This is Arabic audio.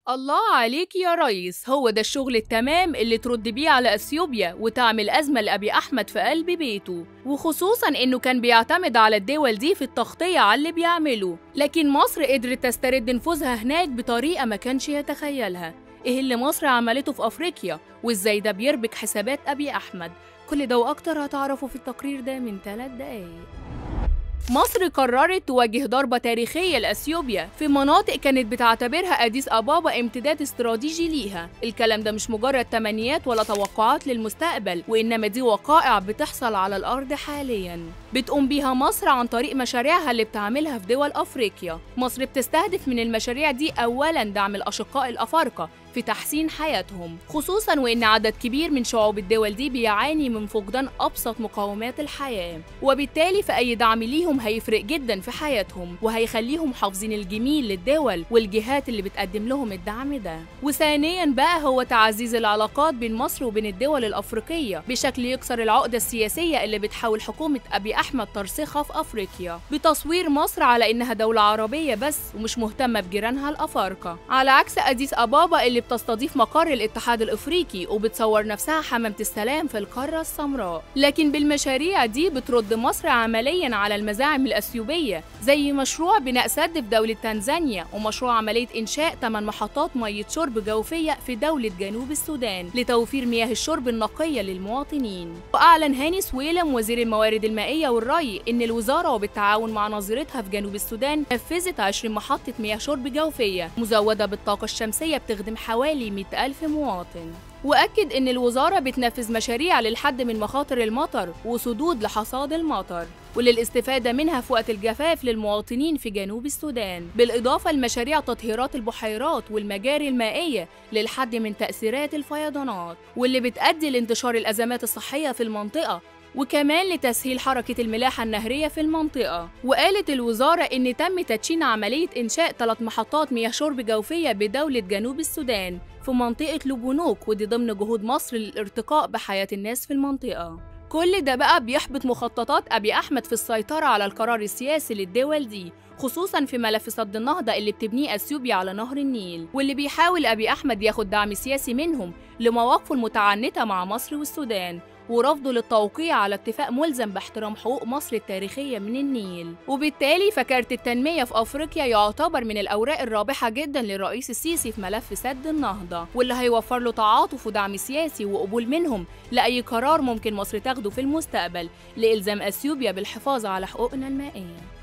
الله عليك يا ريس، هو ده الشغل التمام اللي ترد بيه على أثيوبيا وتعمل أزمة لأبي أحمد في قلب بيته، وخصوصاً إنه كان بيعتمد على الدول دي في التغطية على اللي بيعمله، لكن مصر قدرت تسترد نفوذها هناك بطريقة ما كانش يتخيلها. إيه اللي مصر عملته في أفريقيا وإزاي ده بيربك حسابات أبي أحمد؟ كل ده وأكتر هتعرفوا في التقرير ده من 3 دقايق. مصر قررت تواجه ضربة تاريخية لأثيوبيا في مناطق كانت بتعتبرها أديس أبابا امتداد استراتيجي ليها. الكلام ده مش مجرد تمنيات ولا توقعات للمستقبل، وإنما دي وقائع بتحصل على الأرض حالياً بتقوم بيها مصر عن طريق مشاريعها اللي بتعملها في دول أفريقيا. مصر بتستهدف من المشاريع دي أولاً دعم الأشقاء الأفارقة في تحسين حياتهم، خصوصاً وإن عدد كبير من شعوب الدول دي بيعاني من فقدان أبسط مقومات الحياة، وبالتالي فأي دعم ليهم هيفرق جداً في حياتهم وهيخليهم حافظين الجميل للدول والجهات اللي بتقدم لهم الدعم ده. وثانياً بقى هو تعزيز العلاقات بين مصر وبين الدول الأفريقية بشكل يكسر العقدة السياسية اللي بتحاول حكومة أبي أحمد ترسيخها في أفريقيا، بتصوير مصر على إنها دولة عربية بس ومش مهتمة بجيرانها الأفارقة، على عكس أديس أبابا اللي بتستضيف مقر الاتحاد الافريقي وبتصور نفسها حمامة السلام في القارة السمراء. لكن بالمشاريع دي بترد مصر عمليا على المزاعم الاثيوبية، زي مشروع بناء سد في دولة تنزانيا، ومشروع عملية انشاء 8 محطات مية شرب جوفية في دولة جنوب السودان لتوفير مياه الشرب النقية للمواطنين. واعلن هاني سويلم وزير الموارد المائية والري ان الوزارة وبالتعاون مع نظيرتها في جنوب السودان نفذت 20 محطة مياه شرب جوفية مزودة بالطاقة الشمسية بتخدم حوالي 100,000 مواطن. وأكد إن الوزارة بتنفذ مشاريع للحد من مخاطر المطر وسدود لحصاد المطر وللاستفادة منها في وقت الجفاف للمواطنين في جنوب السودان، بالإضافة لمشاريع تطهيرات البحيرات والمجاري المائية للحد من تأثيرات الفيضانات واللي بتؤدي لانتشار الأزمات الصحية في المنطقة، وكمان لتسهيل حركة الملاحة النهرية في المنطقة. وقالت الوزارة إن تم تدشين عملية إنشاء 3 محطات مياه شرب جوفية بدولة جنوب السودان في منطقة لوبونوك، ودي ضمن جهود مصر للارتقاء بحياة الناس في المنطقة. كل ده بقى بيحبط مخططات أبي أحمد في السيطرة على القرار السياسي للدول دي، خصوصاً في ملف سد النهضة اللي بتبنيه أثيوبيا على نهر النيل، واللي بيحاول أبي أحمد ياخد دعم سياسي منهم لمواقفه المتعنتة مع مصر والسودان، ورفضه للتوقيع على اتفاق ملزم باحترام حقوق مصر التاريخية من النيل. وبالتالي فكارت التنمية في أفريقيا يعتبر من الأوراق الرابحة جدا للرئيس السيسي في ملف سد النهضة، واللي هيوفر له تعاطف ودعم سياسي وقبول منهم لأي قرار ممكن مصر تاخده في المستقبل لإلزام أثيوبيا بالحفاظ على حقوقنا المائية.